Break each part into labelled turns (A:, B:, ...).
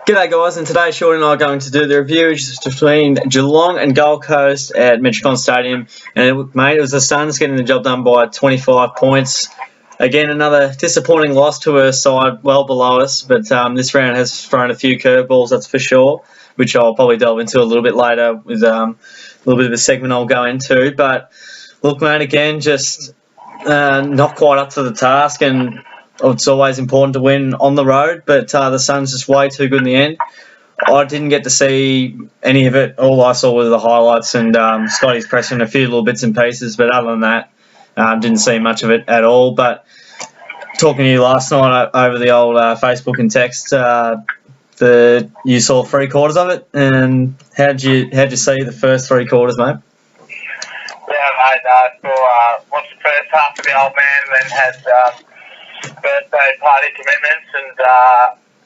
A: G'day guys, and today Shorty and I are going to do the review between Geelong and Gold Coast at Metricon Stadium. And it was the Suns getting the job done by 25 points. Again, another disappointing loss to a side well below us, but this round has thrown a few curveballs, that's for sure, which I'll probably delve into a little bit later with a little bit of a segment I'll go into. But look, mate, again, just not quite up to the task, and it's always important to win on the road, but the Suns just way too good in the end. I didn't get to see any of it. All I saw was the highlights and Scotty's pressing a few little bits and pieces, but other than that, didn't see much of it at all. But talking to you last night over the old Facebook and text, you saw 3/4 of it, and how'd you see the first 3/4, mate?
B: Yeah, mate, I saw watched the first half of the old man, and then had birthday party commitments, and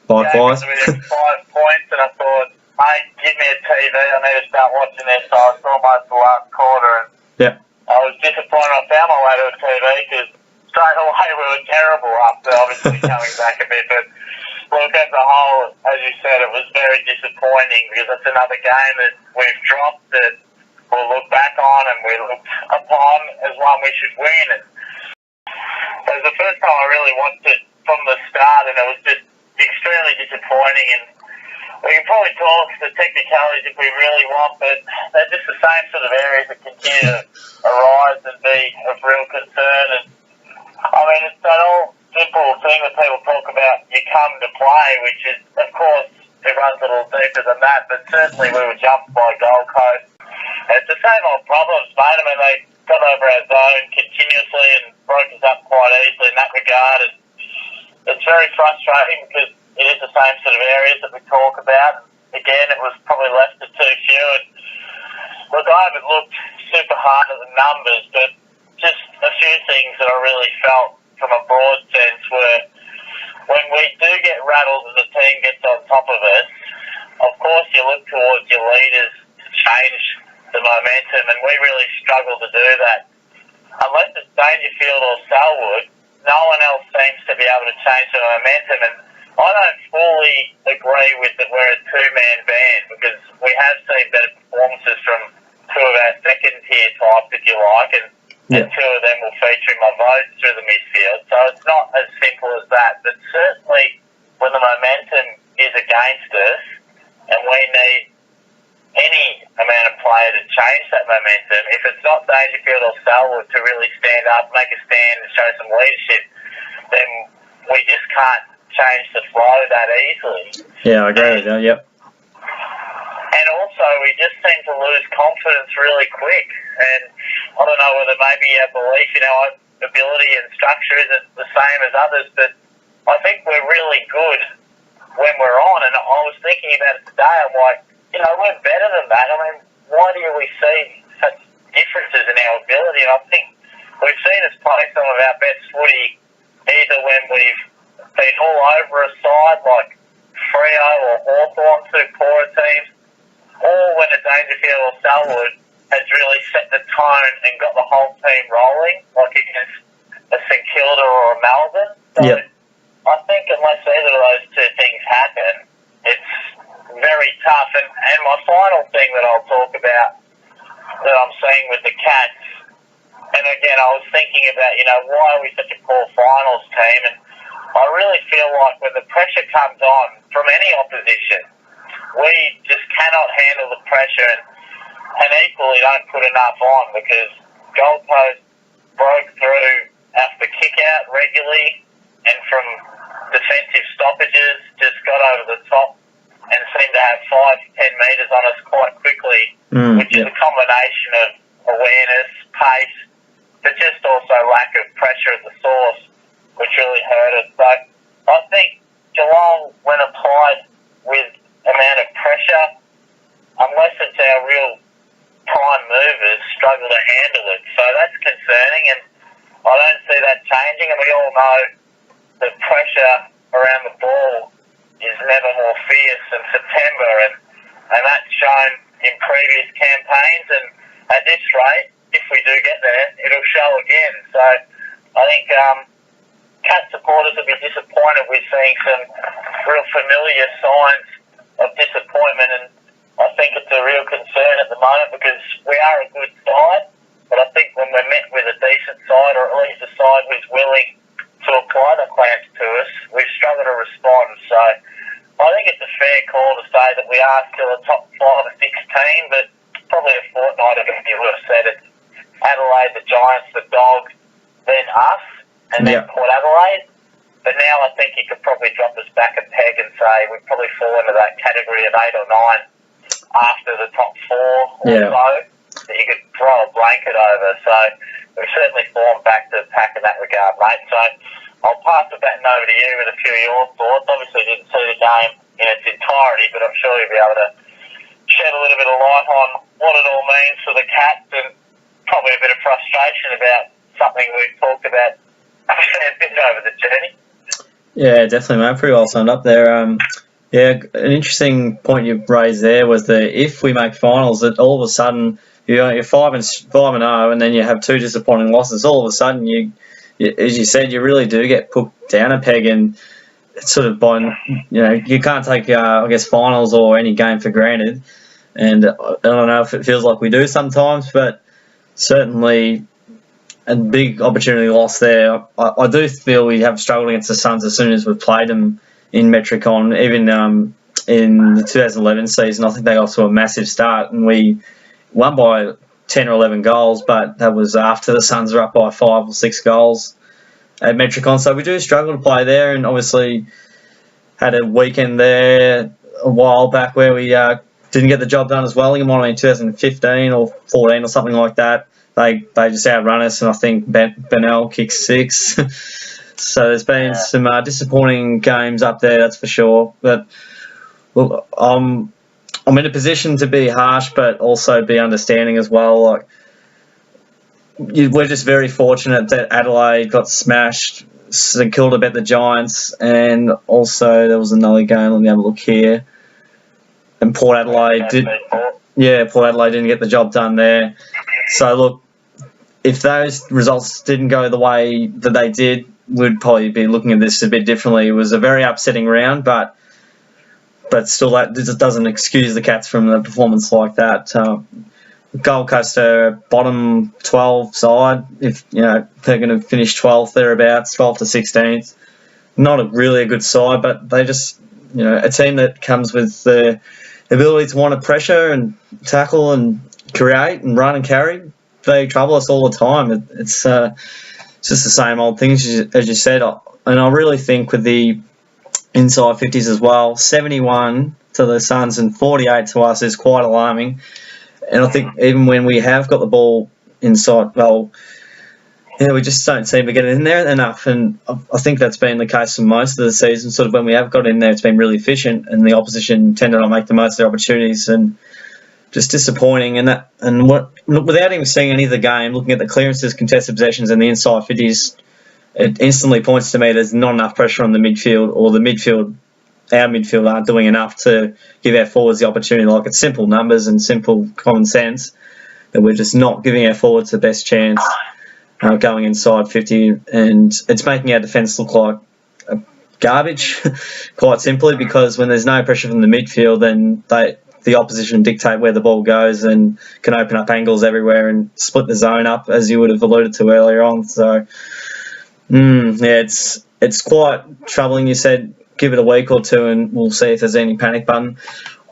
A: Likewise.
B: within 5 points, and I thought, mate, give me a TV, I need to start watching this. So I saw most of the last quarter, and
A: Yep.
B: I was disappointed I found my way to a TV, because straight away we were terrible after obviously coming back a bit. But look, as a whole, as you said, it was very disappointing, because it's another game that we've dropped that we'll look back on and we looked upon as one we should win. And it was the first time I really watched it from the start, and it was just extremely disappointing. And we can probably talk the technicalities if we really want, but they're just the same sort of areas that continue to arise and be of real concern. And I mean, it's that old simple thing that people talk about, you come to play, which is, of course, it runs a little deeper than that, but certainly we were jumped by Gold Coast. And it's the same old problems, mate. I mean, they got over our zone continuously and broke us up quite easily in that regard. And it's very frustrating, because it is the same sort of areas that we talk about. Again, it was probably left to too few. And look, I haven't looked super hard at the numbers, but just a few things that I really felt from a broad sense were, when we do get rattled and the team gets on top of us, of course you look towards your leaders to change the momentum, and we really struggle to do that. Unless it's Dangerfield or Selwood, no one else seems to be able to change the momentum. And I don't fully agree with that we're a two-man band, because we have seen better performances from two of our second-tier types, if you like, and two of them will feature in my votes through the midfield. So it's not as simple as that. But certainly when the momentum is against us and we need any amount of player to change that momentum, if it's not Dangerfield or Selwood to really stand up, make a stand and show some leadership, then we just can't change the flow that easily.
A: Yeah, I agree with that, yep.
B: And also, we just seem to lose confidence really quick. And I don't know whether maybe our belief in our ability and structure isn't the same as others, but I think we're really good when we're on. And I was thinking about it today, I'm like, we're better than that. I mean, why do we see such differences in our ability? And I think we've seen us play some of our best footy either when we've been all over a side like Freo or Hawthorn, two poorer teams, or when a Dangerfield or Selwood has really set the tone and got the whole team rolling, like against a St Kilda or a Melbourne. So I think unless either of those two things happen, it's very tough. And my final thing that I'll talk about that I'm seeing with the Cats, and again, I was thinking about, why are we such a poor finals team? And I really feel like when the pressure comes on from any opposition, we just cannot handle the pressure and equally don't put enough on, because Gold Coast broke through after kick-out regularly and from defensive stoppages just got over the top and seemed to have 5 to 10 metres on us quite quickly, which is a combination of awareness, pace, but just also lack of pressure at the source, which really hurt us. So I think Geelong, when applied with amount of pressure, unless it's our real prime movers, struggle to handle it. So that's concerning, and I don't see that changing. And we all know that pressure around the ball is never more fierce than September, and that's shown in previous campaigns. And at this rate, if we do get there, it'll show again. So I think Cat supporters will be disappointed with seeing some real familiar signs of disappointment, and I think it's a real concern at the moment because we are a good side, but I think when we're met with a decent side, or at least a side who's willing to apply the clamps to us, we've struggled to respond. So I think it's a fair call to say that we are still a top 5 or 6 team, but probably a fortnight ago you would have said it's Adelaide, the Giants, the Dogs, then us, and then Port Adelaide. But now I think you could probably drop us back a peg and say we'd probably fall into that category of 8 or 9 after the top 4 or so, that you could throw a blanket over. So we've certainly fallen back to the pack in that regard, mate. So I'll pass the baton over to you with a few of your thoughts. Obviously didn't see the game in its entirety, but I'm sure you'll be able to shed a little bit of light on what it all means for the Cats, and probably a bit of frustration about something we've talked about a fair bit over the journey.
A: Yeah, definitely, mate. Pretty well summed up there. Yeah, an interesting point you raised there was that if we make finals, that all of a sudden you're 5-0, and then you have 2 disappointing losses. All of a sudden, you, as you said, you really do get put down a peg, and it's sort of you can't take I guess finals or any game for granted. And I don't know if it feels like we do sometimes, but certainly a big opportunity lost there. I do feel we have struggled against the Suns as soon as we've played them in Metricon. Even in the 2011 season, I think they got to a massive start, and we won by 10 or 11 goals, but that was after the Suns were up by 5 or 6 goals at Metricon. So we do struggle to play there, and obviously had a weekend there a while back where we didn't get the job done as well. I think it might have been 2015 or 14 or something like that. They just outrun us, and I think Benell kicked 6. So there's been some disappointing games up there, that's for sure. But look, I'm in a position to be harsh, but also be understanding as well. Like, we're just very fortunate that Adelaide got smashed. St Kilda bet the Giants, and also there was another game. Let me have a look here. And Port Adelaide didn't get the job done there. So look, if those results didn't go the way that they did, we'd probably be looking at this a bit differently. It was a very upsetting round, but still, that doesn't excuse the Cats from a performance like that. Gold Coast are bottom 12 side. If they're going to finish 12th thereabouts, 12th to 16th. Not a good side, but they just a team that comes with the ability to want to pressure and tackle and create and run and carry. They trouble us all the time. It's just the same old things as you said. And I really think with the inside 50s as well, 71 to the Suns and 48 to us is quite alarming. And I think even when we have got the ball inside, we just don't seem to get it in there enough. And I think that's been the case for most of the season. Sort of when we have got in there, it's been really efficient, and the opposition tend to not make the most of their opportunities, and just disappointing. And without even seeing any of the game, looking at the clearances, contested possessions, and the inside 50s, it instantly points to me there's not enough pressure on the midfield, or our midfield aren't doing enough to give our forwards the opportunity. Like, it's simple numbers and simple common sense that we're just not giving our forwards the best chance going inside 50, and it's making our defence look like garbage, quite simply, because when there's no pressure from the midfield, then the opposition dictate where the ball goes and can open up angles everywhere and split the zone up, as you would have alluded to earlier on. So, it's quite troubling. You said give it a week or two and we'll see if there's any panic button.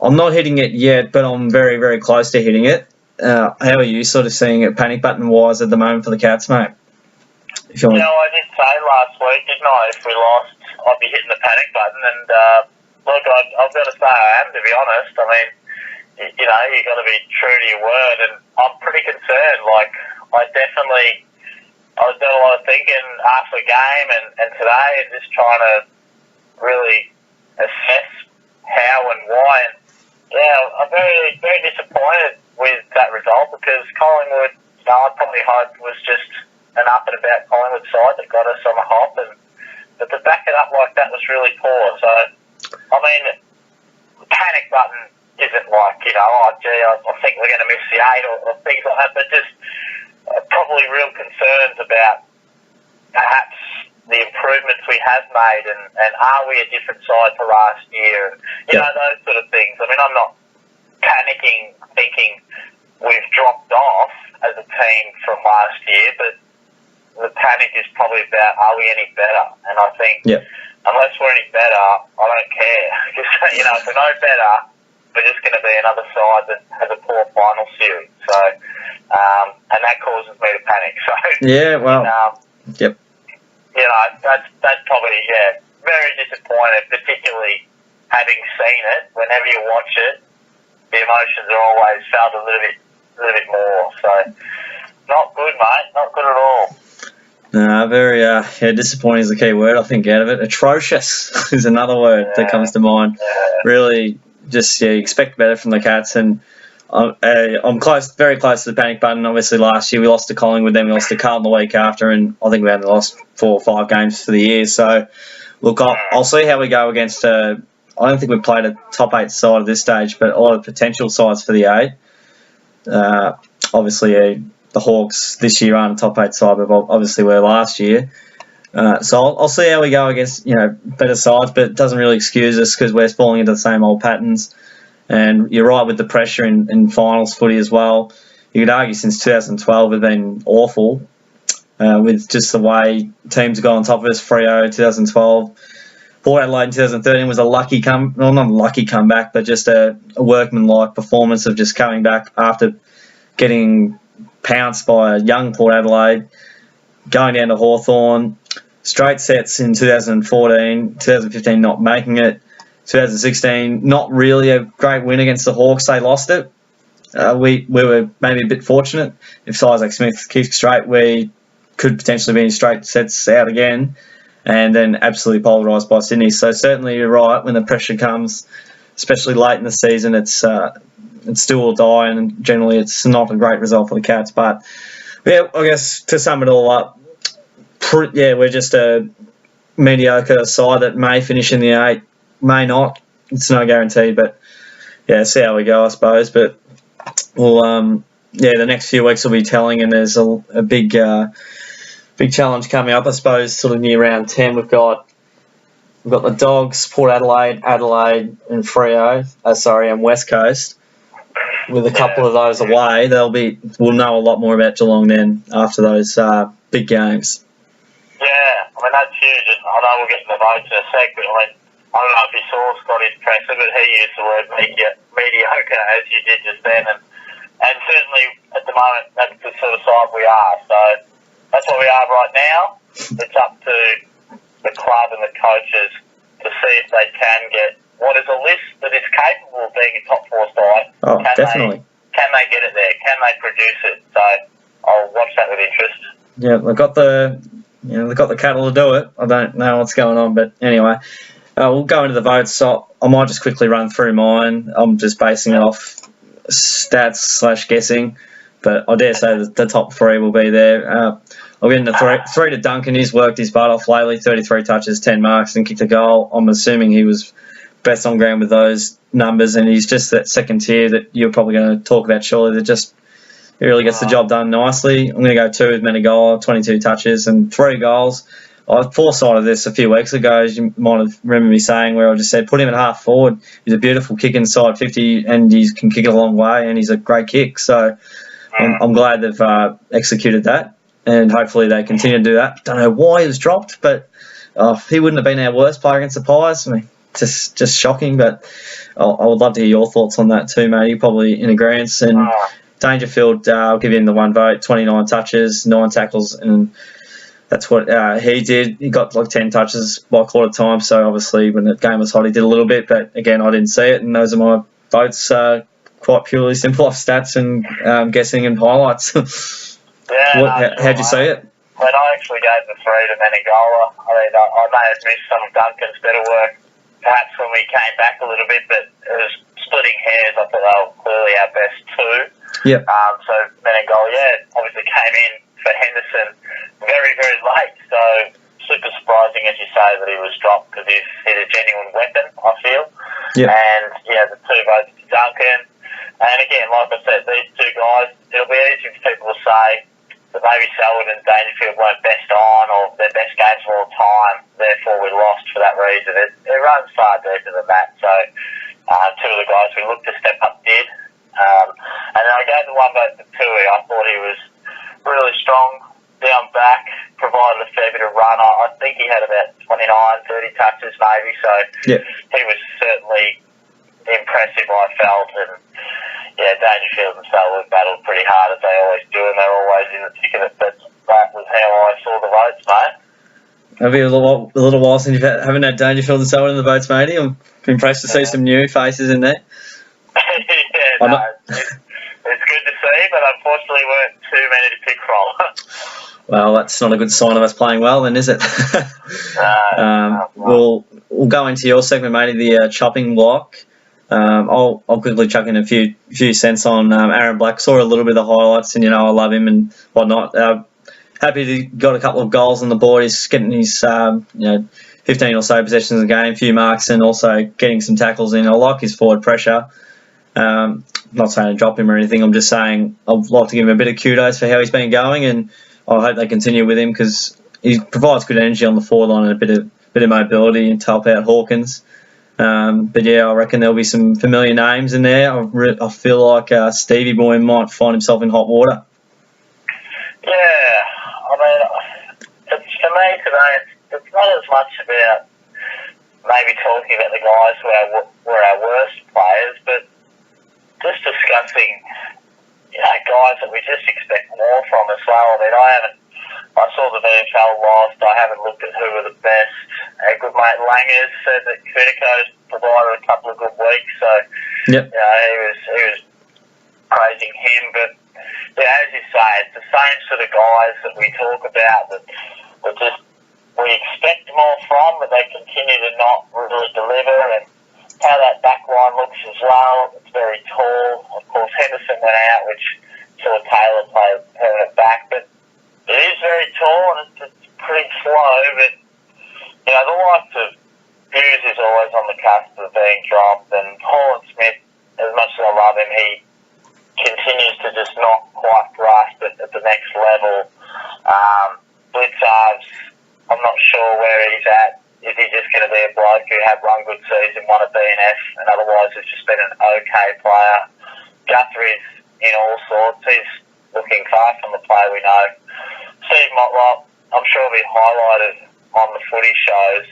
A: I'm not hitting it yet, but I'm very, very close to hitting it. How are you sort of seeing it panic button-wise at the moment for the Cats, mate?
B: I did say last week, didn't I, if we lost, I'd be hitting the panic button. And look, I've got to say I am, to be honest. I mean, you've got to be true to your word, and I'm pretty concerned. Like, I was doing a lot of thinking after the game and today, and just trying to really assess how and why. And I'm very, very disappointed with that result, because Collingwood, I probably hoped was just an up and about Collingwood side that got us on the hop, but to back it up like that was really poor. So, I mean, the panic button isn't like, I think we're going to miss the 8 or things like that, but just probably real concerns about perhaps the improvements we have made, and are we a different side to last year? You know, those sort of things. I mean, I'm not panicking thinking we've dropped off as a team from last year, but the panic is probably about, are we any better? And I think unless we're any better, I don't care. Because, you know, if we're no better, we're just going to be another side that has a poor final series. So, and that causes me to panic. So, you know, that's probably, very disappointed, particularly having seen it. Whenever you watch it, the emotions are always felt a little bit more. So, not good, mate. Not good at all.
A: Very disappointing is the key word, I think, out of it. Atrocious is another word that comes to mind. Really, just you expect better from the Cats, and I'm very close to the panic button. Obviously, last year we lost to Collingwood, then we lost to Carlton the week after, and I think we only lost 4 or 5 games for the year. So, look, I'll see how we go against. I don't think we've played a top 8 side at this stage, but a lot of potential sides for the 8. Obviously, the Hawks this year aren't a top 8 side, but obviously were last year. So I'll see how we go against better sides, but it doesn't really excuse us because we're falling into the same old patterns. And you're right with the pressure in finals footy as well. You could argue since 2012 we've been awful with just the way teams have gone on top of us. Freo 2012. Port Adelaide in 2013 was a lucky not a lucky comeback, but just a workmanlike performance of just coming back after getting pounced by a young Port Adelaide, going down to Hawthorn, straight sets in 2014, 2015 not making it, 2016 not really a great win against the Hawks, they lost it. We were maybe a bit fortunate. If Isaac Smith keeps straight, we could potentially be in straight sets out again, and then absolutely polarised by Sydney. So certainly you're right, when the pressure comes, especially late in the season, it's do or die, and generally it's not a great result for the Cats. But I guess to sum it all up, we're just a mediocre side that may finish in the 8, may not. It's no guarantee, but see how we go, I suppose. But we'll the next few weeks will be telling, and there's a big challenge coming up, I suppose. Sort of near round 10, we've got the Dogs, Port Adelaide, and Freo. And West Coast. With a couple of those away, we'll know a lot more about Geelong then after those big games.
B: Yeah, I mean, that's huge. And I know we'll get to the votes in a sec, but I don't know if you saw Scotty's presser, but he used the word mediocre, as you did just then. And certainly, at the moment, that's the sort of side we are. So that's what we are right now. It's up to the club and the coaches to see if they can get what is a list that is capable of being a top 4 side.
A: Oh, definitely.
B: Can they get it there? Can they produce it? So I'll watch that with interest.
A: Yeah, they've got the cattle to do it. I don't know what's going on, but anyway, we'll go into the votes. So I might just quickly run through mine. I'm just basing it off stats / guessing, but I dare say that the top 3 will be there. I'll get into 3 to Duncan. He's worked his butt off lately. 33 touches, 10 marks, and kicked a goal. I'm assuming he was best on ground with those numbers, and he's just that second tier that you're probably going to talk about shortly, that just he really gets the job done nicely. I'm going to go 2 with Menegola, 22 touches and 3 goals. I foresighted this a few weeks ago, as you might have remembered me saying, where I just said put him at half forward. He's a beautiful kick inside 50, and he can kick it a long way, and he's a great kick. So I'm glad they've executed that, and hopefully they continue to do that. Don't know why he was dropped, but he wouldn't have been our worst player against the Pies. I mean, just shocking, but I would love to hear your thoughts on that too, mate. You're probably in agreement. And Dangerfield, I'll give him the 1 vote, 29 touches, 9 tackles, and that's what he did. He got like 10 touches by quarter time, so obviously when the game was hot he did a little bit, but again I didn't see it, and those are my votes, quite purely simple off stats and guessing and highlights. How'd you see it?
B: But I actually gave the 3 to Menegola. I mean, I may have missed some of Duncan's better work perhaps when we came back a little bit, but it was splitting hairs. I thought they were clearly our best 2.
A: Yep.
B: So Menegola, obviously came in for Henderson very, very late. So super surprising, as you say, that he was dropped, because he's a genuine weapon, I feel.
A: Yep.
B: And the 2 votes to Duncan. And again, like I said, these 2 guys, it'll be easy for people to say that maybe Selwood and Dangerfield weren't best on or their best games of all time, therefore we lost for that reason. It runs far deeper than that. So two of the guys we looked to step up did. And then I gave the one vote to Tui. I thought he was really strong down back, provided a fair bit of run. I think he had about 29, 30 touches maybe, so he was certainly impressive, I felt. And yeah, Dangerfield and Selwood battled pretty hard as they always do, and they're always in the thick of it. But that was how I saw the votes, mate.
A: It'll be a little while since you haven't had Dangerfield and Selwood in the votes, matey. I'm impressed to see some new faces in there.
B: It's good to see, but unfortunately weren't too many to pick from.
A: Well, that's not a good sign of us playing well, then, is it? We'll go into your segment, matey, the chopping block. I'll quickly chuck in a few cents on Aaron Black. Saw a little bit of the highlights, and I love him and whatnot. Happy he got a couple of goals on the board. He's getting his 15 or so possessions a game, a few marks, and also getting some tackles in. I like his forward pressure. I'm not saying to drop him or anything. I'm just saying I'd like to give him a bit of kudos for how he's been going, and I hope they continue with him because he provides good energy on the forward line and a bit of mobility to help out Hawkins. But yeah, I reckon there'll be some familiar names in there. I feel like Stevie Boy might find himself in hot water.
B: Yeah, I mean, for me today, it's not as much about maybe talking about the guys who were our worst players, but just discussing, guys that we just expect more from as well. I mean, I saw the VFL lost. I haven't looked at who were the best. Our good mate Langers said that Kunico's provided a couple of good weeks, so he was praising him. But as you say, it's the same sort of guys that we talk about that just we expect more from, but they continue to not really deliver. And how that back line looks as well, it's very tall. Of course, Henderson went out, which saw Taylor play permanent back, but it is very tall and it's pretty slow. But the likes of Hughes is always on the cusp of being dropped, and Holland Smith, as much as I love him, he continues to just not quite grasp it at the next level. Blitzards, I'm not sure where he's at. Is he just going to be a bloke who had one good season, won a BNF, and otherwise has just been an okay player? Guthrie's in all sorts. He's looking far from the player we know. Steve Motlop, I'm sure will be highlighted on the footy shows.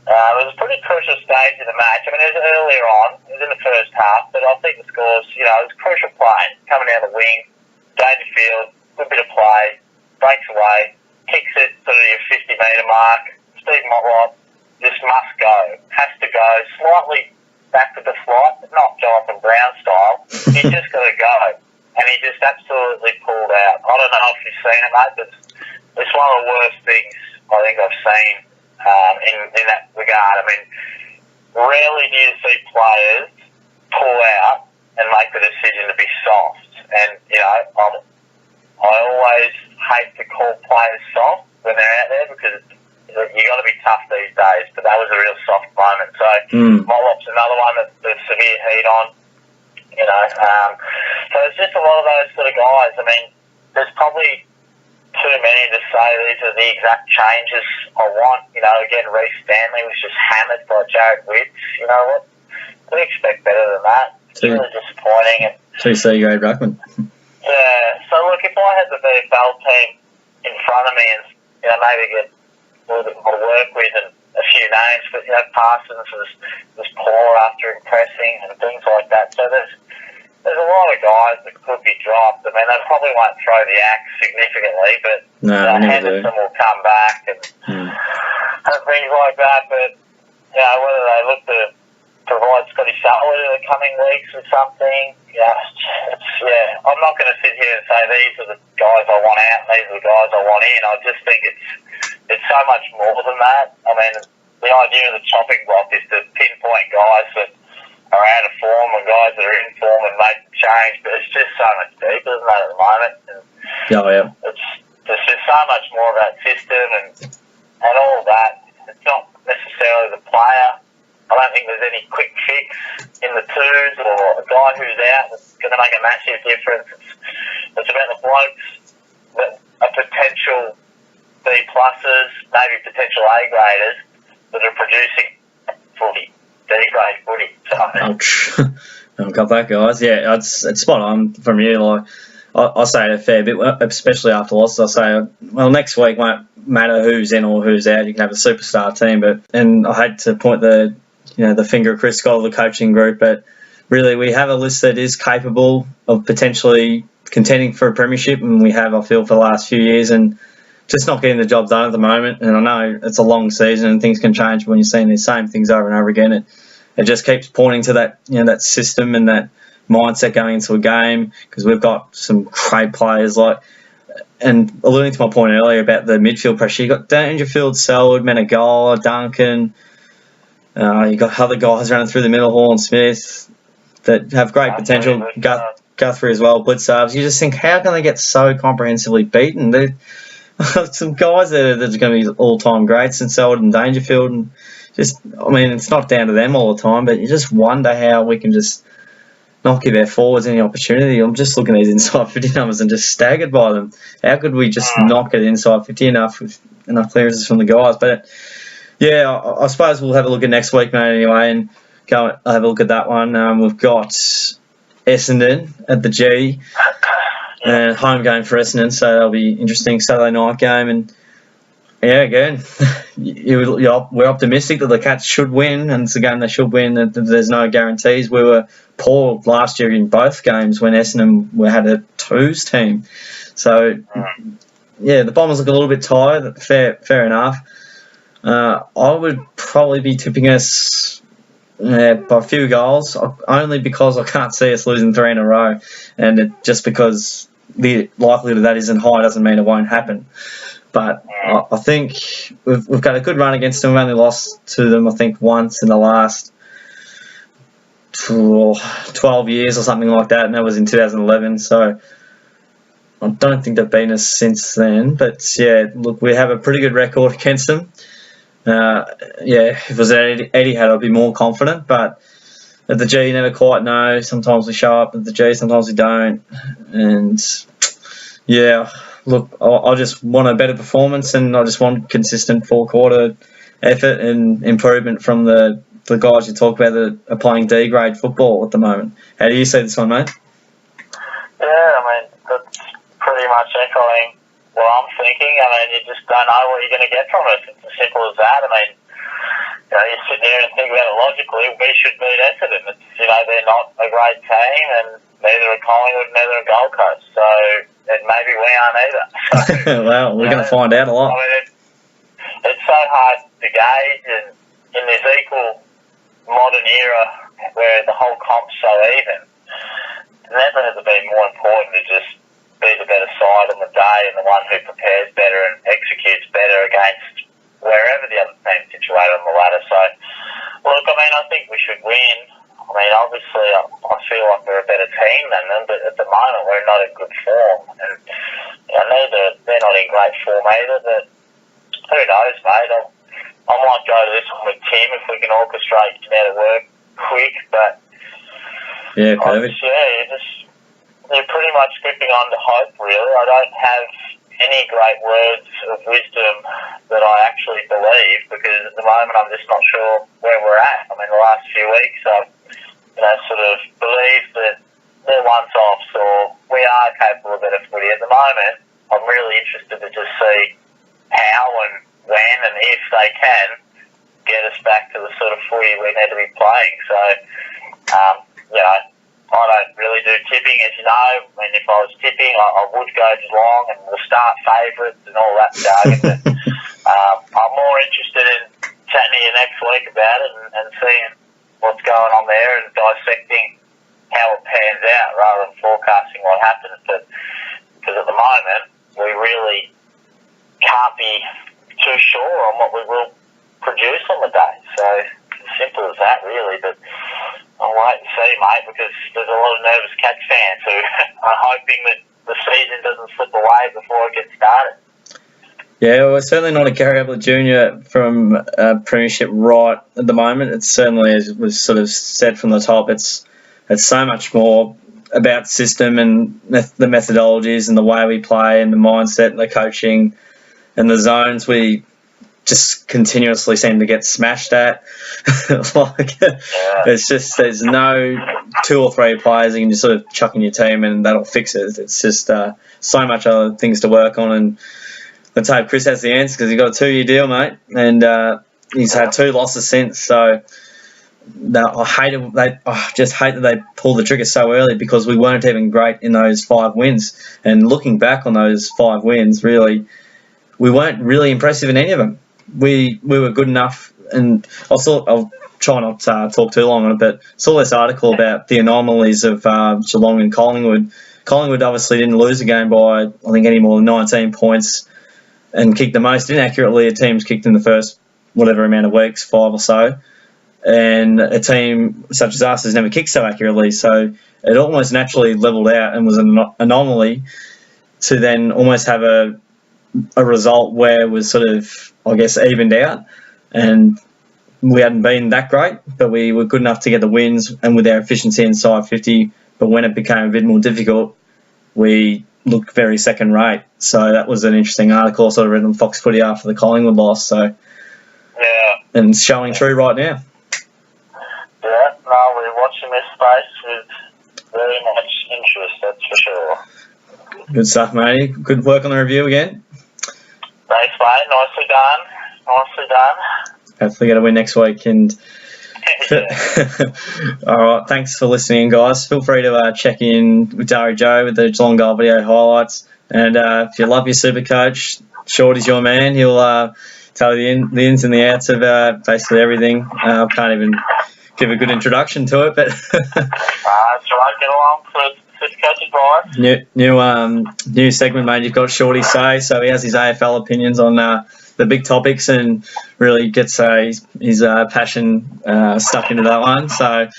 B: It was a pretty crucial stage in the match. I mean, it was earlier on. It was in the first half, but I think the scores, it was crucial play. Coming down the wing, Dangerfield, good bit of play, breaks away, kicks it to the 50-metre mark. Steve Motlop just must go, has to go slightly back to the flight, but not Jonathan Brown style. He's just got to go. And he just absolutely pulled out. I don't know if you've seen it, mate, but it's one of the worst things I think I've seen in that regard. I mean, rarely do you see players pull out and make the decision to be soft. And, I always hate to call players soft when they're out there because you got to be tough these days, but that was a real soft moment. So Motlop's another one that there's severe heat on, So it's just a lot of those sort of guys. I mean, there's probably too many to say these are the exact changes I want. Again, Reece Stanley was just hammered by Jared Witts. You know what? We expect better than that. It's really disappointing.
A: Two C-grade ruckman.
B: Yeah. So look, if I had the VFL team in front of me and maybe get a little bit more to work with and a few names, but Parsons was poor after impressing and things like that. So there's a lot of guys that could be dropped. I mean, they probably won't throw the axe significantly, but Henderson will come back and things like that. But whether they look to provide Scotty Selwood in the coming weeks or something, I'm not going to sit here and say these are the guys I want out and these are the guys I want in. I just think it's so much more than that. I mean, the idea of the chopping block is to pinpoint guys that are out of form and guys that are in form and make the change, but it's just so much deeper than that at the moment. And there's just so much more of that system and all of that. It's not necessarily the player. I don't think there's any quick fix in the twos or a guy who's out that's going to make a massive difference. It's about the blokes that potential B pluses, maybe potential A graders that are producing footy, D grade footy. So,
A: Ouch. I've got that, guys. Yeah, it's spot on from you. Like I say it a fair bit, especially after losses. I say, well, next week won't matter who's in or who's out. You can have a superstar team, and I hate to point the finger at Chris Scott of the coaching group, but really we have a list that is capable of potentially contending for a premiership, and we have, I feel, for the last few years, and just not getting the job done at the moment. And I know it's a long season and things can change, but when you're seeing the same things over and over again, it just keeps pointing to that, that system and that mindset going into a game, because we've got some great players and alluding to my point earlier about the midfield pressure, you got Dangerfield, Selwood, Menegola, Duncan, you got other guys running through the middle, Hall and Smith, that have great potential. Guthrie as well, Blitzarves. You just think, how can they get so comprehensively beaten? There's some guys that are going to be all-time greats, and Selwood and Dangerfield, and it's not down to them all the time, but you just wonder how we can just not give our forwards any opportunity. I'm just looking at these inside 50 numbers and just staggered by them. How could we just not get inside 50 enough with enough clearances from the guys? But yeah, I suppose we'll have a look at next week, mate, anyway, and go have a look at that one. We've got Essendon at the G, and home game for Essendon, so that'll be interesting. Saturday night game, and yeah, again, we're optimistic that the Cats should win, and it's a game they should win. There's no guarantees. We were poor last year in both games when Essendon had a twos team. So, yeah, the Bombers look a little bit tired. Fair enough. I would probably be tipping us by a few goals, only because I can't see us losing 3 in a row, and just because the likelihood of that isn't high doesn't mean it won't happen. But I think we've got a good run against them. We've only lost to them, I think, once in the last 12 years or something like that, and that was in 2011. So I don't think they've beaten us since then. But yeah, look, we have a pretty good record against them. If it was Eddie had, I'd be more confident. But at the G, you never quite know. Sometimes we show up at the G, sometimes we don't. And yeah, look, I just want a better performance, and I just want consistent four-quarter effort and improvement from the guys you talk about that are playing D-grade football at the moment. How do you see this one, mate?
B: Yeah, that's pretty much echoing what I'm thinking. You just don't know what you're going to get from it. It's as simple as that. You sit there and think about it logically. We should beat Essendon. They're not a great team, and neither are Collingwood, neither are Gold Coast. So, and maybe we aren't either. So,
A: well, we're going to find out a lot.
B: It's so hard to gauge, and in this equal modern era where the whole comp's so even, never has it been more important to just be the better side on the day and the one who prepares better and executes better against wherever the other team's situated on the ladder. So, look, I think we should win. Obviously, I feel like we're a better team than them, but at the moment we're not in good form. And they're not in great form either, but who knows, mate? I might go to this one with Tim if we can orchestrate out of work quick, but
A: yeah, perfect.
B: You're pretty much gripping on to hope, really. I don't have any great words of wisdom that I actually believe, because at the moment I'm just not sure where we're at. The last few weeks I've sort of believed that they're once-offs, or we are capable of better footy. At the moment, I'm really interested to just see how and when and if they can get us back to the sort of footy we need to be playing. So, I don't really do tipping, as you know. If I was tipping, I would go Geelong and we'll start favourites and all that jargon. But I'm more interested in chatting to you next week about it and seeing what's going on there and dissecting how it pans out rather than forecasting what happens. But because at the moment, we really can't be too sure on what we will produce on the day. So, as simple as that, really. But I'll wait and see, mate, because there's a lot of nervous Cats fans who are hoping that the season doesn't slip away before it gets started.
A: Yeah, well, it's certainly not a Gary Ablett Jr. from Premiership right at the moment. It's certainly, as was sort of said from the top, it's so much more about system and the methodologies and the way we play and the mindset and the coaching and the zones we just continuously seem to get smashed at. It's just there's no 2 or 3 players you can just sort of chuck in your team and that'll fix it. It's just so much other things to work on, and let's hope Chris has the answer because he's got a 2-year deal, mate, and he's had 2 losses since. So I just hate that they pulled the trigger so early because we weren't even great in those 5 wins. And looking back on those 5 wins, really, we weren't really impressive in any of them. We were good enough, and I'll try not to talk too long on it, but saw this article about the anomalies of Geelong and Collingwood. Collingwood obviously didn't lose a game by, I think, any more than 19 points and kicked the most inaccurately a team's kicked in the first whatever amount of weeks, 5 or so. And a team such as us has never kicked so accurately. So it almost naturally levelled out and was an anomaly to then almost have a result where it was sort of, I guess, evened out. And we hadn't been that great, but we were good enough to get the wins and with our efficiency inside 50. But when it became a bit more difficult, we looked very second rate. So that was an interesting article I sort of read on Fox Footy after the Collingwood loss. So,
B: yeah.
A: And it's showing through right now.
B: Yeah, no, we're watching this space with very much interest, that's for sure.
A: Good stuff, matey. Good work on the review again.
B: Thanks, mate. Nicely done. Nicely done.
A: Hopefully get a win next week. And all right, thanks for listening, guys. Feel free to check in with Darijoe with the Geelong Goal video highlights. And if you love your super coach, Shorty's your man. He'll tell you the ins and the outs of basically everything. I can't even give a good introduction to it, but
B: that's right. Get along for super coach advice.
A: New segment, mate. You've got Shorty say, so he has his AFL opinions on the big topics and really gets his passion stuck into that one. So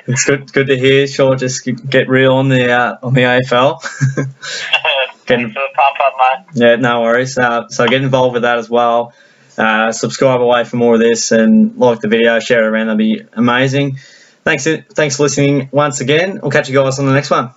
A: it's good to hear. Sure, just get real on the AFL.
B: Thanks for the pump up, mate.
A: Yeah, no worries. So get involved with that as well. Subscribe away for more of this and like the video, share it around. That'd be amazing. Thanks for listening once again. We'll catch you guys on the next one.